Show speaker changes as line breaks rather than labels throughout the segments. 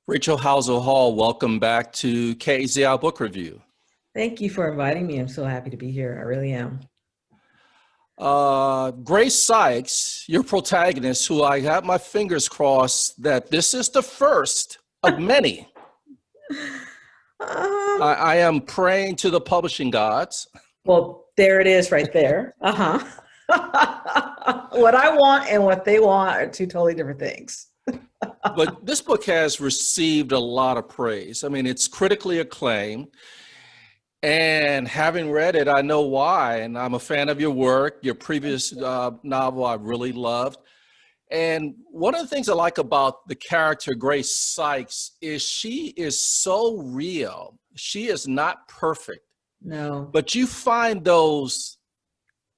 Rachel Howzell Hall, welcome back to KZI Book Review.
Thank you for inviting me. I'm so happy to be here. I really am.
Grace Sykes, your protagonist, who I got my fingers crossed that this is the first of many.
Um,
I am praying to the publishing gods.
well, there it is right there. Uh-huh. What I want and what they want are two totally different things.
But this book has received a lot of praise. I mean, it's critically acclaimed. And having read it, I know why. And I'm a fan of your work. Your previous novel I really loved. And one of the things I like about the character Grace Sykes is she is so real. She is not perfect.
No.
But you find those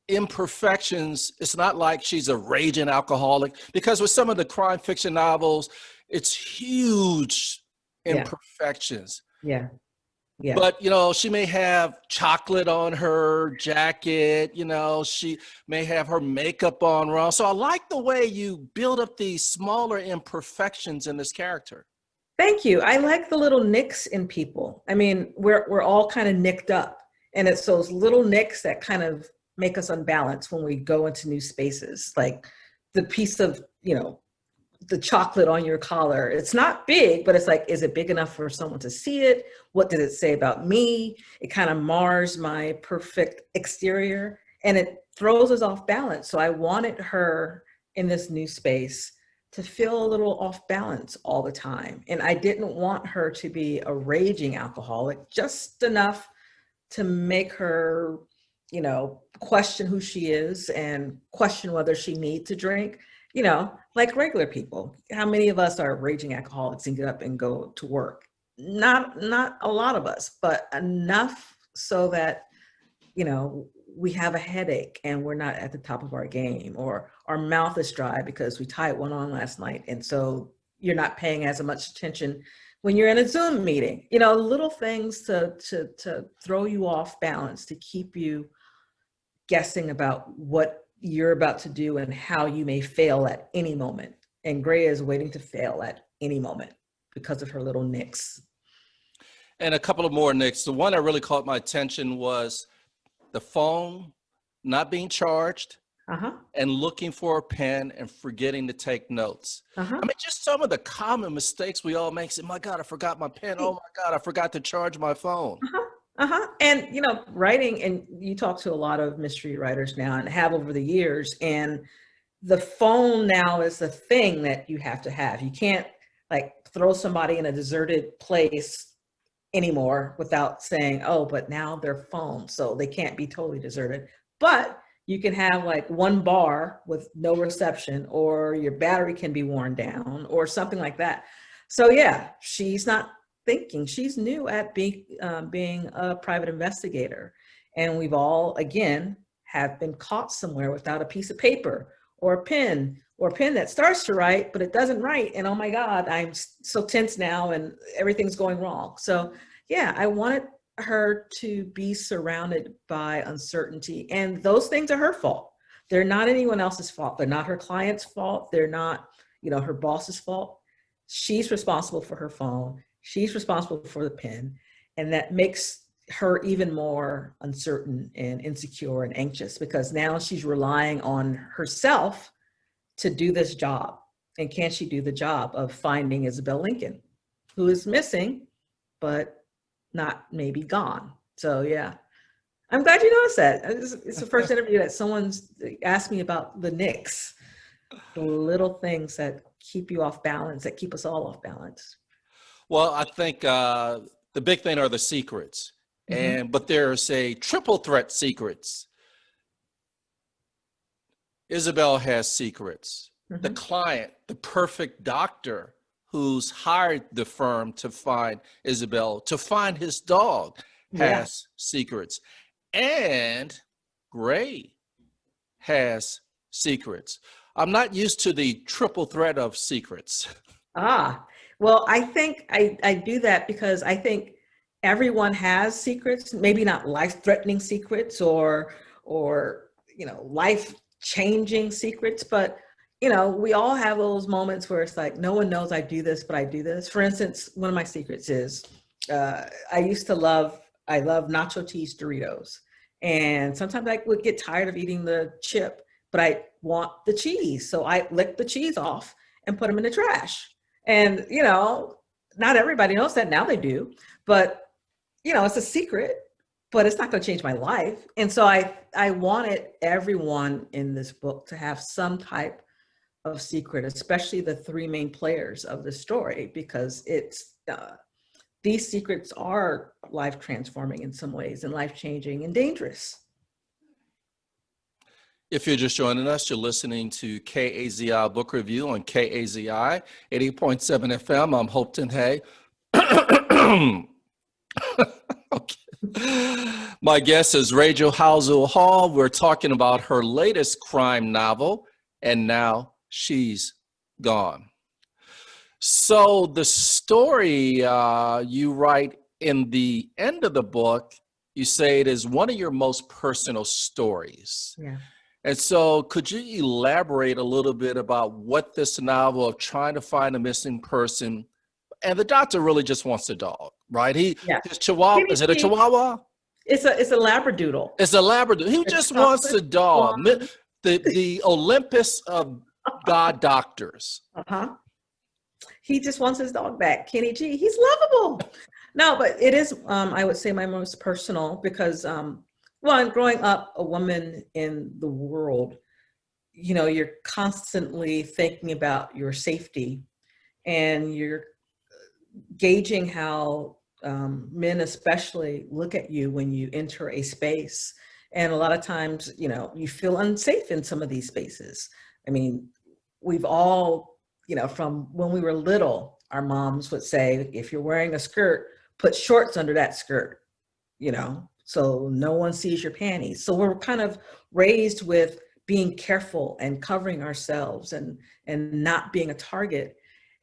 imperfections. It's not like she's a raging alcoholic, because with some of the crime fiction novels, it's huge
Yeah.
imperfections.
Yeah. Yeah.
But, she may have chocolate on her jacket, she may have her makeup on wrong. So I like the way you build up these smaller imperfections in this character.
Thank you. I like the little nicks in people. I mean, we're all kind of nicked up, and it's those little nicks that kind of make us unbalanced when we go into new spaces. Like the piece of, the chocolate on your collar. It's not big, but it's like, is it big enough for someone to see it? What did it say about me? It kind of mars my perfect exterior and it throws us off balance. So I wanted her in this new space to feel a little off balance all the time. And I didn't want her to be a raging alcoholic, just enough to make her, question who she is and question whether she needs to drink, like regular people. How many of us are raging alcoholics and get up and go to work? Not a lot of us, but enough so that, we have a headache and we're not at the top of our game, or our mouth is dry because we tied one on last night. And so you're not paying as much attention when you're in a Zoom meeting, little things to throw you off balance, to keep you guessing about what you're about to do and how you may fail at any moment. And Gray is waiting to fail at any moment because of her little nicks.
And a couple of more nicks. The one that really caught my attention was the phone not being charged, and looking for a pen and forgetting to take notes. I mean, just some of the common mistakes we all make. Say, my God, I forgot my pen. Oh my God, I forgot to charge my phone.
And, writing, and you talk to a lot of mystery writers now and have over the years, and the phone now is the thing that you have to have. You can't like throw somebody in a deserted place anymore without saying, oh, but now they're phones, so they can't be totally deserted. But you can have like one bar with no reception, or your battery can be worn down or something like that. So yeah, she's not thinking. She's new at being a private investigator. And we've all, again, have been caught somewhere without a piece of paper or a pen that starts to write, but it doesn't write. And oh my God, I'm so tense now and everything's going wrong. So yeah, I wanted her to be surrounded by uncertainty, and those things are her fault. They're not anyone else's fault. They're not her client's fault. They're not, her boss's fault. She's responsible for her phone. She's responsible for the pen. And that makes her even more uncertain and insecure and anxious, because now she's relying on herself to do this job. And can she do the job of finding Isabel Lincoln, who is missing, but not maybe gone? So yeah, I'm glad you noticed that. It's the first interview that someone's asked me about the nicks, the little things that keep you off balance, that keep us all off balance.
Well, I think the big thing are the secrets, but there's a triple threat secrets. Isabel has secrets. The client, the perfect doctor who's hired the firm to find Isabel, to find his dog, has secrets. And Gray has secrets. I'm not used to the triple threat of secrets.
Well, I think I do that because I think everyone has secrets, maybe not life-threatening secrets or life-changing secrets, but we all have those moments where it's like, no one knows I do this, but I do this. For instance, one of my secrets is I love nacho cheese Doritos. And sometimes I would get tired of eating the chip, but I want the cheese. So I lick the cheese off and put them in the trash. And, not everybody knows that. Now they do. But, it's a secret, but it's not going to change my life. And so I wanted everyone in this book to have some type of secret, especially the three main players of the story, because these secrets are life transforming in some ways and life changing and dangerous.
If you're just joining us, you're listening to KAZI Book Review on KAZI 80.7 FM. I'm Hopeton Hay. Okay. My guest is Rachel Howzell Hall. We're talking about her latest crime novel, And Now She's Gone. So the story you write in the end of the book, you say it is one of your most personal stories.
Yeah.
And so could you elaborate a little bit about what this novel of trying to find a missing person, and the doctor really just wants a dog, right? His Chihuahua, is it a Chihuahua?
It's a Labradoodle.
It's a Labradoodle. He just wants a dog. The Olympus of God doctors.
Uh-huh. He just wants his dog back. Kenny G, he's lovable. No, but it is, I would say, my most personal because, one, growing up a woman in the world, you're constantly thinking about your safety and you're gauging how men especially look at you when you enter a space. And a lot of times, you feel unsafe in some of these spaces. I mean, we've all, from when we were little, our moms would say, if you're wearing a skirt, put shorts under that skirt, so no one sees your panties. So we're kind of raised with being careful and covering ourselves and not being a target.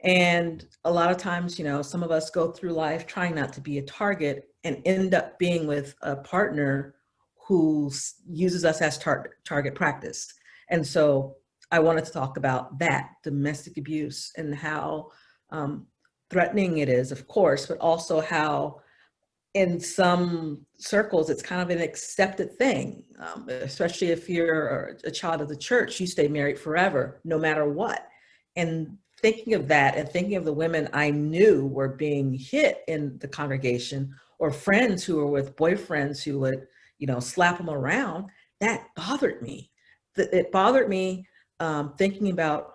And a lot of times, some of us go through life trying not to be a target and end up being with a partner who uses us as target practice. And so I wanted to talk about that, domestic abuse, and how threatening it is, of course, but also how in some circles, it's kind of an accepted thing, especially if you're a child of the church, you stay married forever, no matter what. And thinking of that and thinking of the women I knew were being hit in the congregation, or friends who were with boyfriends who would, slap them around, that bothered me. It bothered me thinking about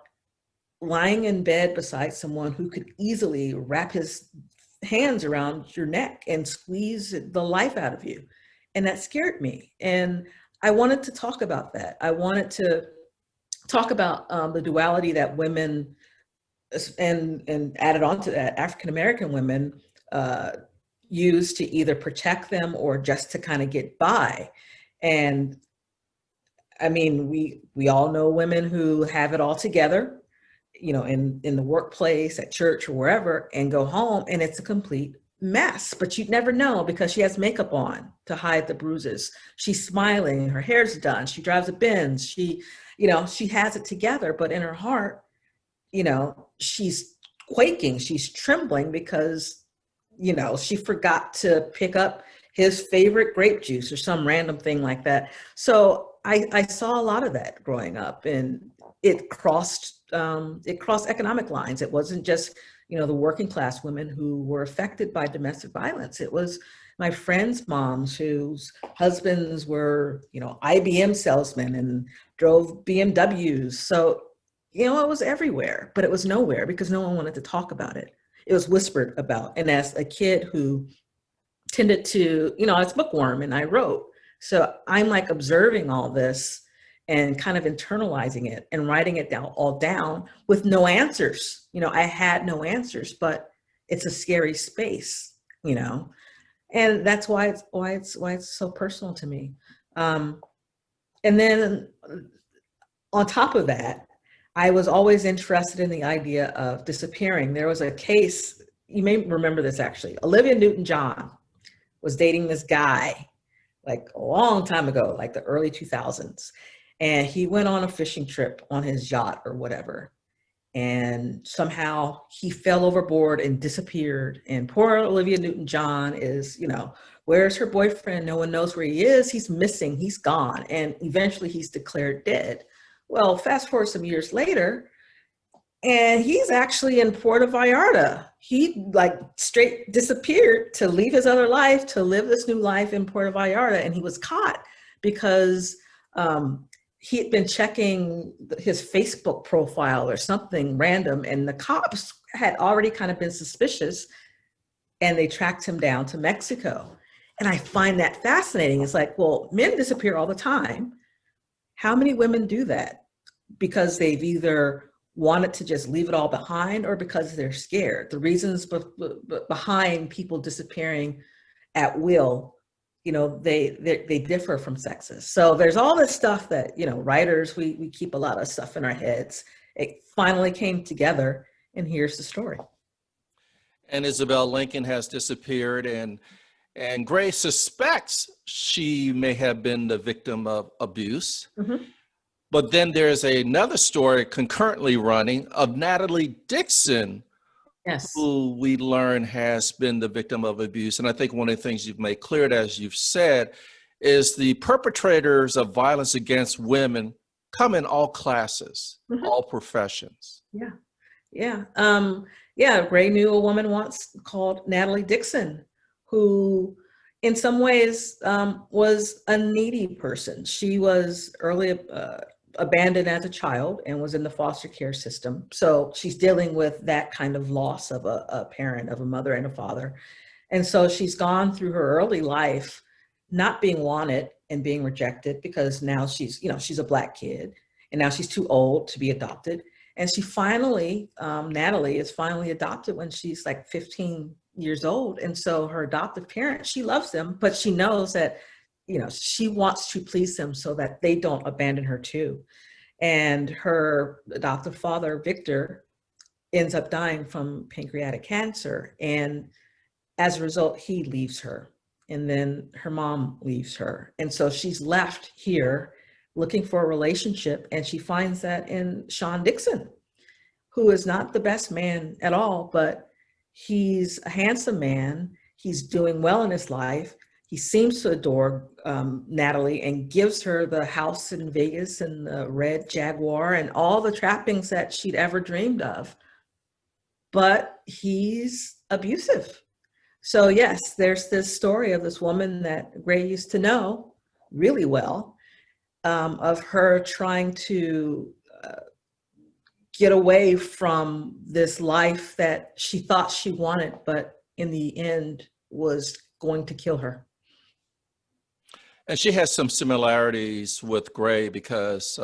lying in bed beside someone who could easily wrap his hands around your neck and squeeze the life out of you. And that scared me. And I wanted to talk about that. I wanted to talk about the duality that women, and added on to that, African-American women use to either protect them or just to kind of get by. And I mean, we all know women who have it all together, in the workplace, at church, or wherever, and go home and it's a complete mess. But you'd never know because she has makeup on to hide the bruises. She's smiling, her hair's done, she drives a Benz, she has it together, but in her heart, she's quaking, she's trembling because, she forgot to pick up his favorite grape juice or some random thing like that. So I saw a lot of that growing up, and it crossed economic lines. It wasn't just, the working class women who were affected by domestic violence. It was my friends' moms whose husbands were, IBM salesmen and drove BMWs. So, it was everywhere, but it was nowhere because no one wanted to talk about it. It was whispered about. And as a kid who tended to, I was bookworm and I wrote. So I'm like observing all this and kind of internalizing it and writing it all down with no answers. I had no answers, but it's a scary space, and that's why it's so personal to me. And then on top of that, I was always interested in the idea of disappearing. There was a case, you may remember this actually. Olivia Newton-John was dating this guy like a long time ago, like the early 2000s. And he went on a fishing trip on his yacht or whatever. And somehow he fell overboard and disappeared. And poor Olivia Newton-John is, where's her boyfriend? No one knows where he is. He's missing. He's gone. And eventually he's declared dead. Well, fast forward some years later, and he's actually in Puerto Vallarta. He like straight disappeared to leave his other life, to live this new life in Puerto Vallarta. And he was caught because he had been checking his Facebook profile or something random, and the cops had already kind of been suspicious, and they tracked him down to Mexico. And I find that fascinating. It's like, well, men disappear all the time. How many women do that? Because they've either wanted to just leave it all behind or because they're scared. The reasons behind people disappearing at will, they differ from sexes. So there's all this stuff that, writers, we keep a lot of stuff in our heads. It finally came together, and here's the story.
And Isabel Lincoln has disappeared, and Gray suspects she may have been the victim of abuse. Mm-hmm. But then there's another story concurrently running of Natalie Dixon,
yes,
who we learn has been the victim of abuse. And I think one of the things you've made clear, as you've said, is the perpetrators of violence against women come in all classes, mm-hmm. all professions.
Yeah. Gray knew a woman once called Natalie Dixon, who in some ways was a needy person. She was early abandoned as a child and was in the foster care system. So she's dealing with that kind of loss of a parent, of a mother and a father. And so she's gone through her early life not being wanted and being rejected, because now she's a Black kid, and now she's too old to be adopted. And she finally, Natalie is finally adopted when she's like 15 years old. And so her adoptive parents, she loves them, but she knows that she wants to please them so that they don't abandon her too. And her adoptive father, Victor, ends up dying from pancreatic cancer. And as a result, he leaves her. And then her mom leaves her. And so she's left here looking for a relationship. And she finds that in Sean Dixon, who is not the best man at all, but he's a handsome man. He's doing well in his life. He seems to adore Natalie and gives her the house in Vegas and the red Jaguar and all the trappings that she'd ever dreamed of. But he's abusive. So yes, there's this story of this woman that Gray used to know really well, of her trying to get away from this life that she thought she wanted, but in the end was going to kill her.
And she has some similarities with Gray, because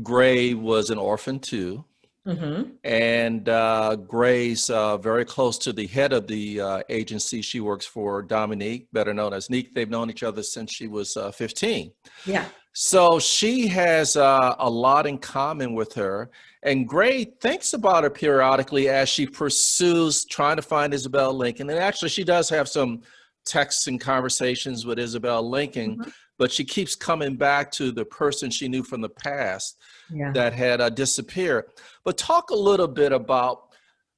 Gray was an orphan too. Mm-hmm. And Gray's very close to the head of the agency she works for, Dominique, better known as Neek. They've known each other since she was 15.
Yeah.
So she has a lot in common with her. And Gray thinks about her periodically as she pursues trying to find Isabel Lincoln. And actually, she does have some texts and conversations with Isabel Lincoln, mm-hmm. but she keeps coming back to the person she knew from the past that had disappeared. But talk a little bit about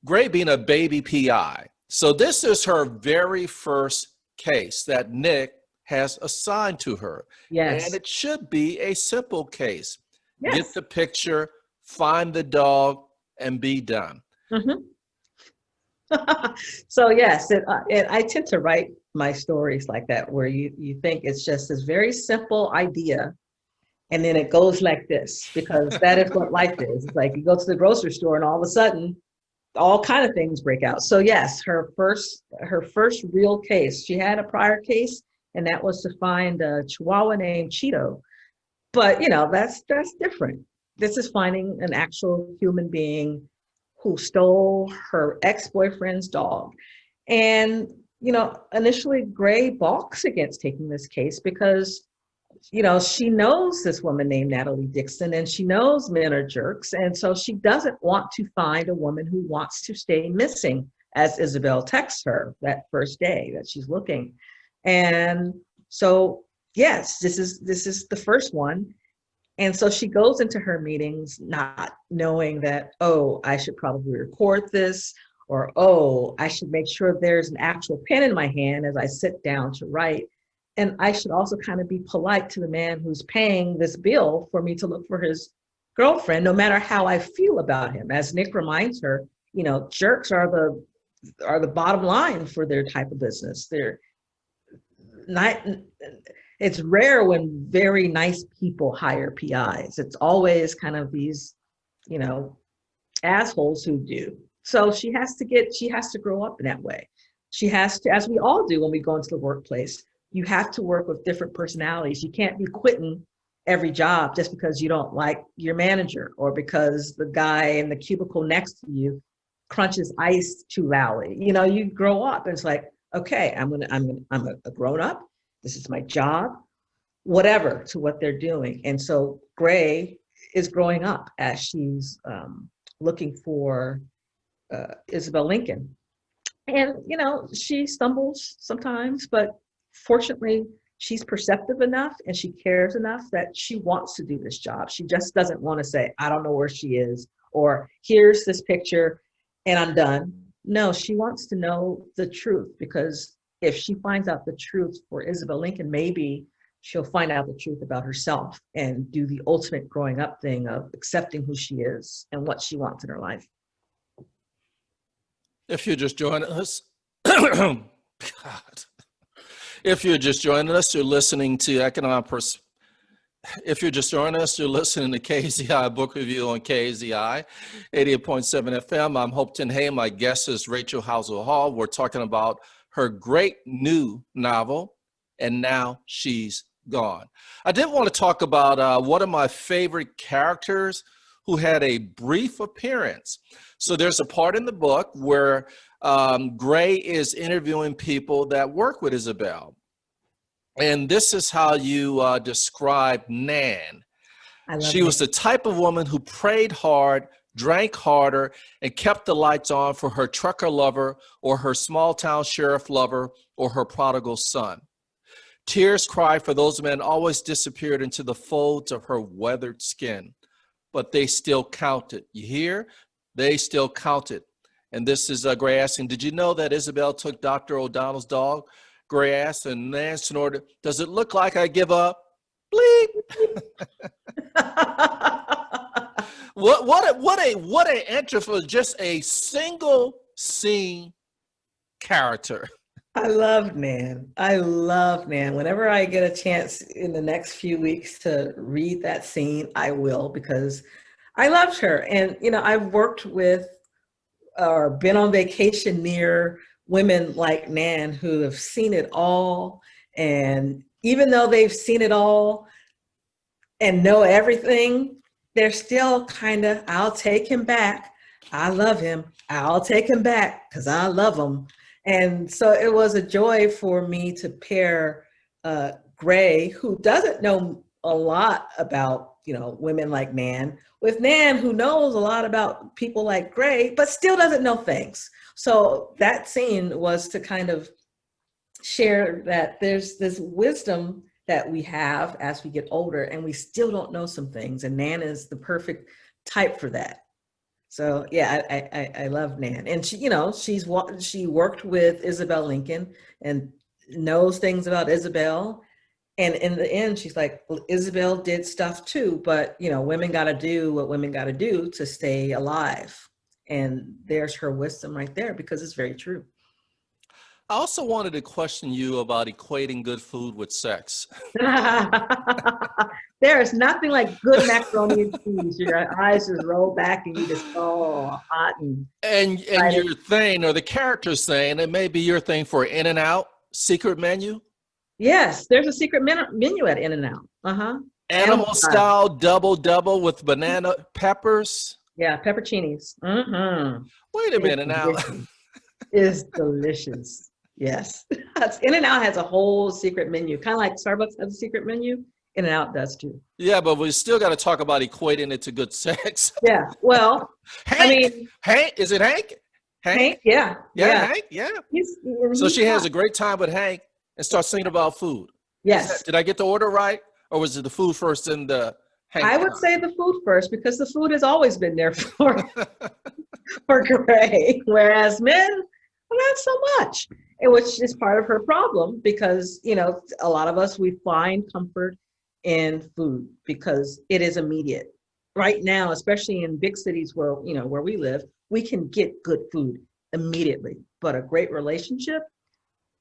Gray being a baby PI. So this is her very first case that Nick has assigned to her.
Yes.
And it should be a simple case.
Yes.
Get the picture, find the dog, and be done.
Mm-hmm. So yes, I tend to write my stories like that, where you think it's just this very simple idea, and then it goes like this, because that is what life is. It's like you go to the grocery store and all of a sudden all kind of things break out. So yes, her first real case, she had a prior case, and that was to find a Chihuahua named Cheeto. But that's different. This is finding an actual human being who stole her ex-boyfriend's dog. And, initially Gray balks against taking this case because, she knows this woman named Natalie Dixon, and she knows men are jerks. And so she doesn't want to find a woman who wants to stay missing, as Isabel texts her that first day that she's looking. And so, yes, this is the first one. And so she goes into her meetings not knowing that, oh, I should probably record this, or, oh, I should make sure there's an actual pen in my hand as I sit down to write. And I should also kind of be polite to the man who's paying this bill for me to look for his girlfriend, no matter how I feel about him. As Nick reminds her, jerks are the bottom line for their type of business. They're not, it's rare when very nice people hire PIs. It's always kind of these, you know, assholes who do. So she has to grow up in that way. She has to, as we all do when we go into the workplace, you have to work with different personalities. You can't be quitting every job just because you don't like your manager, or because the guy in the cubicle next to you crunches ice too loudly. You grow up and it's like, okay, I'm a grown up. This is my job, whatever to what they're doing. And so Gray is growing up as she's looking for Isabel Lincoln. And, she stumbles sometimes, but fortunately, she's perceptive enough and she cares enough that she wants to do this job. She just doesn't want to say, I don't know where she is, or here's this picture and I'm done. No, she wants to know the truth, because if she finds out the truth for Isabel Lincoln, maybe she'll find out the truth about herself and do the ultimate growing up thing of accepting who she is and what she wants in her life.
If you're just joining us, God. If you're just joining us, you're listening to If you're just joining us, you're listening to KZI Book Review on KZI 88.7 FM. I'm Hopeton Hay. My guest is Rachel Howzell Hall. We're talking about her great new novel, And Now She's Gone. I did want to talk about one of my favorite characters who had a brief appearance. So there's a part in the book where Gray is interviewing people that work with Isabel. And this is how you describe Nan. She was the type of woman who prayed hard, drank harder, and kept the lights on for her trucker lover or her small town sheriff lover or her prodigal son. Tears cried for those men always disappeared into the folds of her weathered skin, but they still counted. You hear? They still counted. And this is Gray asking, did you know that Isabel took Dr. O'Donnell's dog? Gray asked, and Nan snorted, does it look like I give up? Bleep. What a entry for just a single scene character.
I love Nan. Whenever I get a chance in the next few weeks to read that scene, I will, because I loved her. And, I've worked with or been on vacation near women like Nan who have seen it all. And even though they've seen it all and know everything, they're still kind of, I'll take him back. I love him. I'll take him back because I love him. And so it was a joy for me to pair Gray, who doesn't know a lot about, women like Nan, with Nan, who knows a lot about people like Gray, but still doesn't know things. So that scene was to kind of share that there's this wisdom that we have as we get older and we still don't know some things. And Nan is the perfect type for that. So yeah, I love Nan. And she worked with Isabel Lincoln and knows things about Isabel. And in the end, she's like, well, Isabel did stuff too, but women got to do what women got to do to stay alive. And there's her wisdom right there, because it's very true.
I also wanted to question you about equating good food with sex.
There is nothing like good macaroni and cheese. Your eyes just roll back and you just, hot.
And your thing, or the character's thing, it may be your thing for In-N-Out secret menu.
Yes, there's a secret menu at In-N-Out. Uh-huh.
Animal style double with banana peppers.
Yeah, pepperoncinis. Mm-hmm.
Wait a minute now.
It's delicious. Yes. In-N-Out has a whole secret menu, kind of like Starbucks has a secret menu. In-N-Out does too.
Yeah, but we still got to talk about equating it to good sex.
Yeah. Well,
Hank, is it Hank?
Hank? Yeah.
Hank. Yeah. So she has a great time with Hank and starts singing about food.
Yes.
Did I get the order right, or was it the food first and the
I would say the food first, because the food has always been there for Gray, whereas men, well, not so much, and which is part of her problem, because a lot of us, we find comfort in food because it is immediate. Right now, especially in big cities where we live, we can get good food immediately, but a great relationship,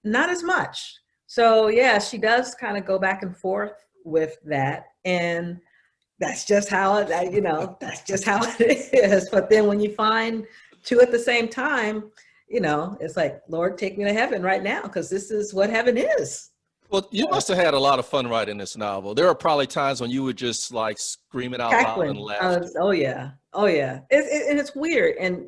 not as much. So yeah, she does kind of go back and forth with that, and that's just how that's just how it is. But then when you find two at the same time, it's like, Lord, take me to heaven right now, because this is what heaven is.
Well, you must have had a lot of fun writing this novel. There are probably times when you would just like scream it out loud and laugh.
Oh yeah, oh yeah. And it's weird. And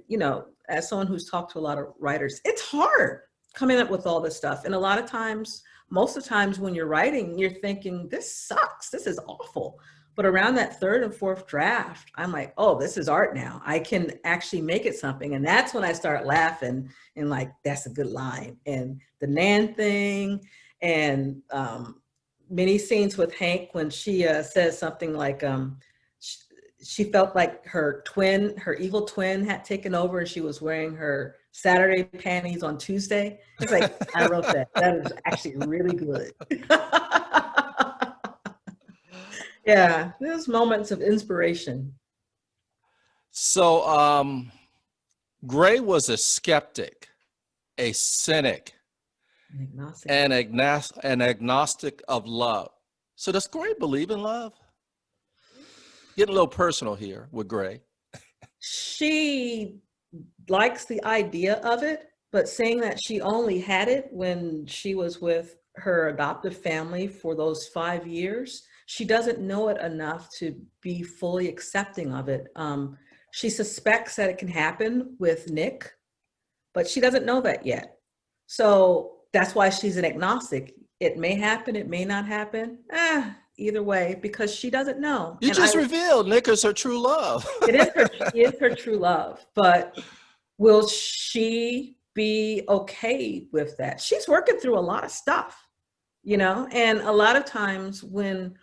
as someone who's talked to a lot of writers, it's hard coming up with all this stuff. And a lot of times, most of the times when you're writing, you're thinking, this sucks, this is awful. But around that third and fourth draft, I'm like, oh, this is art now. I can actually make it something. And that's when I start laughing and like, that's a good line. And the Nan thing, and many scenes with Hank when she says something like she felt like her evil twin had taken over, and she was wearing her Saturday panties on Tuesday. It's like, I wrote that. That is actually really good. Yeah, there's moments of inspiration.
So Gray was a skeptic, a cynic, an agnostic of love. So does Gray believe in love? Getting a little personal here with Gray.
She likes the idea of it, but saying that she only had it when she was with her adoptive family for those 5 years, she doesn't know it enough to be fully accepting of it. She suspects that it can happen with Nick, but she doesn't know that yet. So that's why she's an agnostic. It may happen, it may not happen. Either way, because she doesn't know.
You just revealed Nick is her true love.
He is her true love, but will she be okay with that? She's working through a lot of stuff, and a lot of times when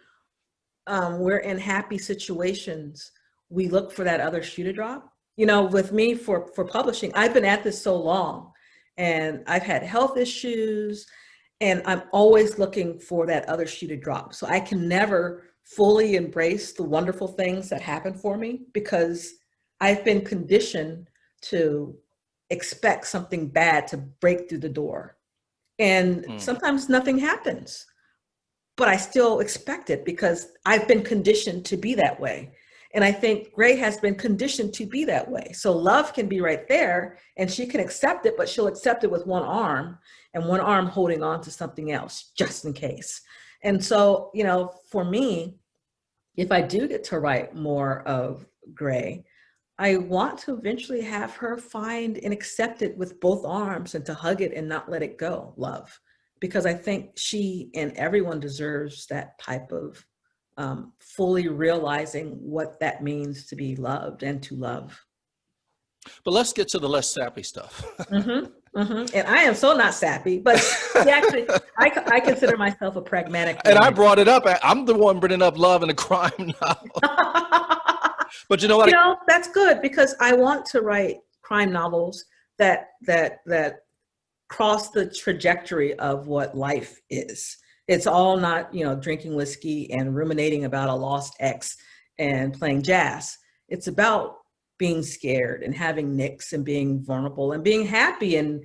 we're in happy situations, we look for that other shoe to drop. With me for publishing, I've been at this so long, and I've had health issues, and I'm always looking for that other shoe to drop. So I can never fully embrace the wonderful things that happen for me, because I've been conditioned to expect something bad to break through the door. And sometimes nothing happens, but I still expect it because I've been conditioned to be that way. And I think Gray has been conditioned to be that way. So love can be right there, and she can accept it, but she'll accept it with one arm, and one arm holding on to something else just in case. And so, for me, if I do get to write more of Gray, I want to eventually have her find and accept it with both arms, and to hug it and not let it go, love. Because I think she and everyone deserves that type of fully realizing what that means to be loved and to love.
But let's get to the less sappy stuff.
And I am so not sappy, but actually, I consider myself a pragmatic woman.
And I brought it up. I'm the one bringing up love in a crime novel. But you know what?
That's good, because I want to write crime novels that cross the trajectory of what life is. It's all not, drinking whiskey and ruminating about a lost ex and playing jazz. It's about being scared and having nicks and being vulnerable and being happy and,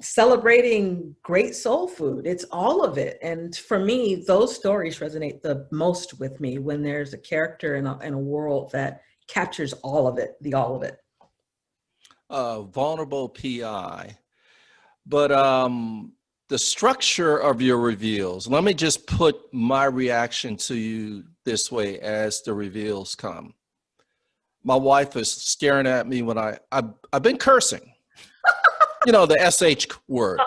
celebrating great soul food. It's all of it. And for me, those stories resonate the most with me, when there's a character in a world that captures all of it, all of it.
Vulnerable PI. But the structure of your reveals, let me just put my reaction to you this way as the reveals come. My wife is staring at me when I've been cursing, the SH word.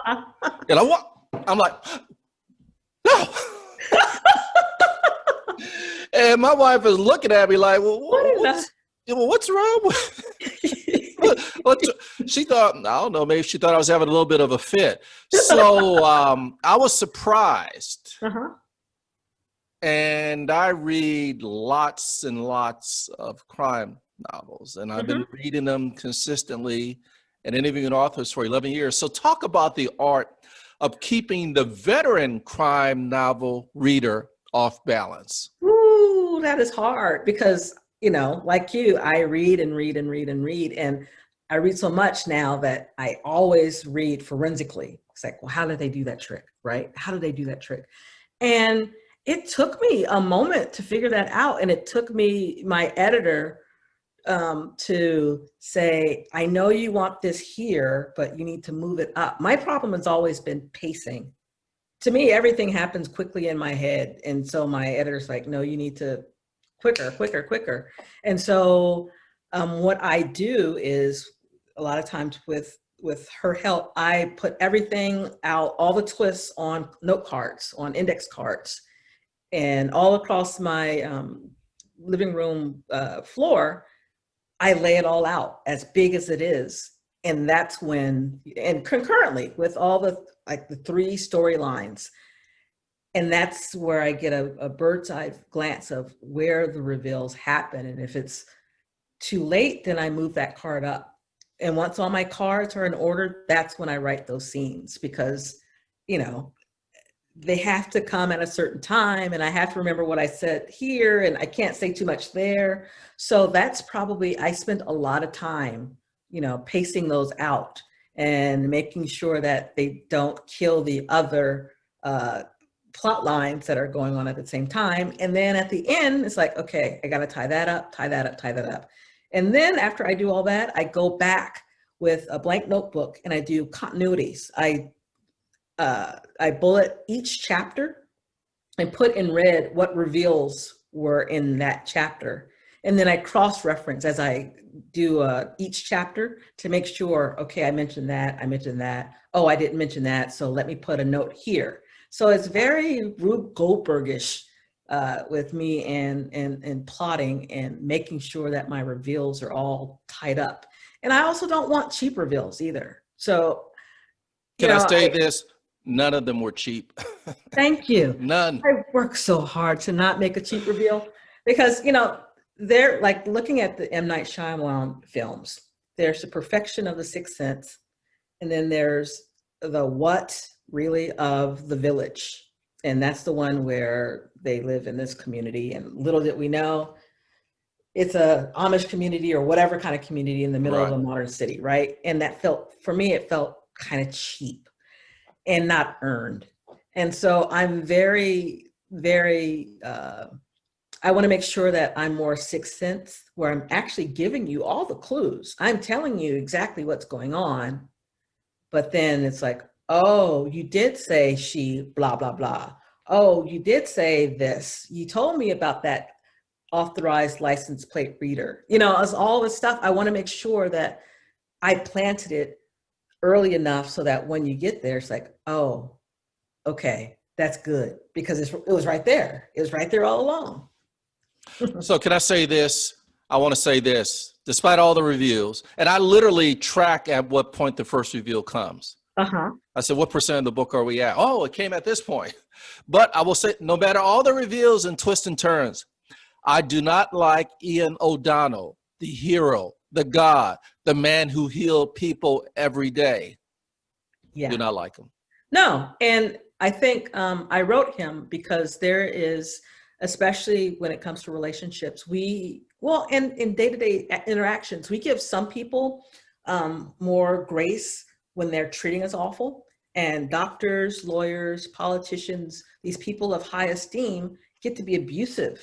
And I'm like, no. And my wife is looking at me like, well, what's wrong with she thought, I don't know, maybe she thought I was having a little bit of a fit. So I was surprised And I read lots and lots of crime novels, and I've been
Mhm.
reading them consistently and interviewing authors for 11 years. So talk about the art of keeping the veteran crime novel reader off balance.
Ooh, that is hard because, like you, I read and read and read and read. And I read so much now that I always read forensically. It's like, well, how did they do that trick? Right? How did they do that trick? And it took me a moment to figure that out. And it took me, my editor, to say, I know you want this here, but you need to move it up. My problem has always been pacing. To me, everything happens quickly in my head. And so my editor's like, no, you need to quicker, quicker, quicker. And so what I do is a lot of times with her help, I put everything out, all the twists on note cards, on index cards, and all across my living room floor. I lay it all out as big as it is. And that's when, and concurrently with all the, like the three storylines, and that's where I get a bird's eye glance of where the reveals happen. And if it's too late, then I move that card up. And once all my cards are in order, that's when I write those scenes, because, you know, they have to come at a certain time, and I have to remember what I said here, and I can't say too much there. So that's probably, I spent a lot of time, pacing those out and making sure that they don't kill the other plot lines that are going on at the same time. And then at the end, it's like, okay, I got to tie that up, tie that up, tie that up. And then after I do all that, I go back with a blank notebook and I do continuities. I bullet each chapter and put in red what reveals were in that chapter. And then I cross-reference as I do each chapter to make sure, okay, I mentioned that, I mentioned that. Oh, I didn't mention that, so let me put a note here. So it's very Rube Goldbergish with me and plotting and making sure that my reveals are all tied up. And I also don't want cheap reveals either. So,
Can I say this? None of them were cheap.
thank you.
None.
I work so hard to not make a cheap reveal because, they're like looking at the M. Night Shyamalan films. There's the perfection of The Sixth Sense, and then there's the what really of The Village. And that's the one where they live in this community. And little did we know, it's a Amish community or whatever kind of community in the middle of
Right.
a modern city, right? And that felt, for me, it felt kind of cheap and not earned. And so I'm very, very, I want to make sure that I'm more Sixth Sense, where I'm actually giving you all the clues. I'm telling you exactly what's going on. But then it's like, oh, you did say she, blah, blah, blah. Oh, you did say this. You told me about that authorized license plate reader. As all this stuff, I want to make sure that I planted it early enough so that when you get there, it's like, oh, okay, that's good, because it was right there. It was right there all along.
So can I say this? I want to say this, despite all the reviews, and I literally track at what point the first reveal comes.
Uh-huh.
I said, what percent of the book are we at? Oh, it came at this point. But I will say, no matter all the reveals and twists and turns, I do not like Ian O'Donnell, the hero, the god, the man who healed people every day. Do
Yeah.
not like him.
No, and I think I wrote him because there is, especially when it comes to relationships, and in day-to-day interactions, we give some people more grace when they're treating us awful. And doctors, lawyers, politicians, these people of high esteem get to be abusive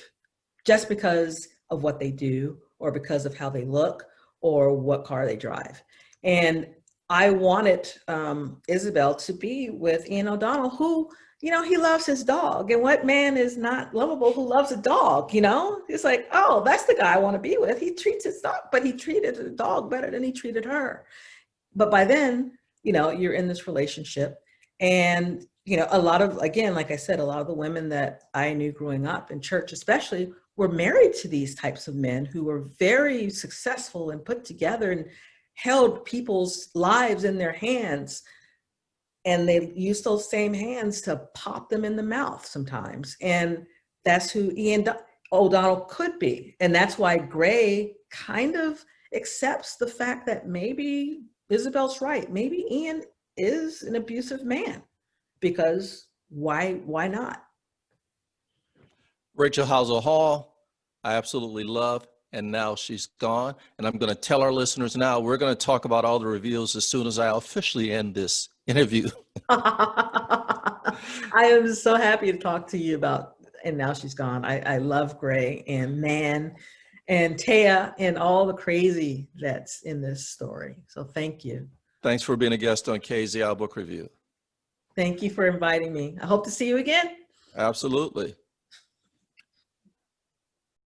just because of what they do or because of how they look or what car they drive. And I wanted Isabel to be with Ian O'Donnell, who, he loves his dog. And what man is not lovable who loves a dog, It's like, oh, that's the guy I want to be with. He treats his dog, but he treated the dog better than he treated her. But by then, you're in this relationship. And, a lot of, again, like I said, a lot of the women that I knew growing up in church, especially, were married to these types of men who were very successful and put together and held people's lives in their hands. And they used those same hands to pop them in the mouth sometimes. And that's who O'Donnell could be. And that's why Gray kind of accepts the fact that maybe Isabel's right. Maybe Ian is an abusive man, because why not?
Rachel Howzell Hall, I absolutely love, and now she's gone. And I'm going to tell our listeners now, we're going to talk about all the reveals as soon as I officially end this interview.
I am so happy to talk to you about And Now She's Gone. I love Gray and Nan and Taya and all the crazy that's in this story. So thank you.
Thanks for being a guest on KZI Book Review.
Thank you for inviting me. I hope to see you again.
Absolutely.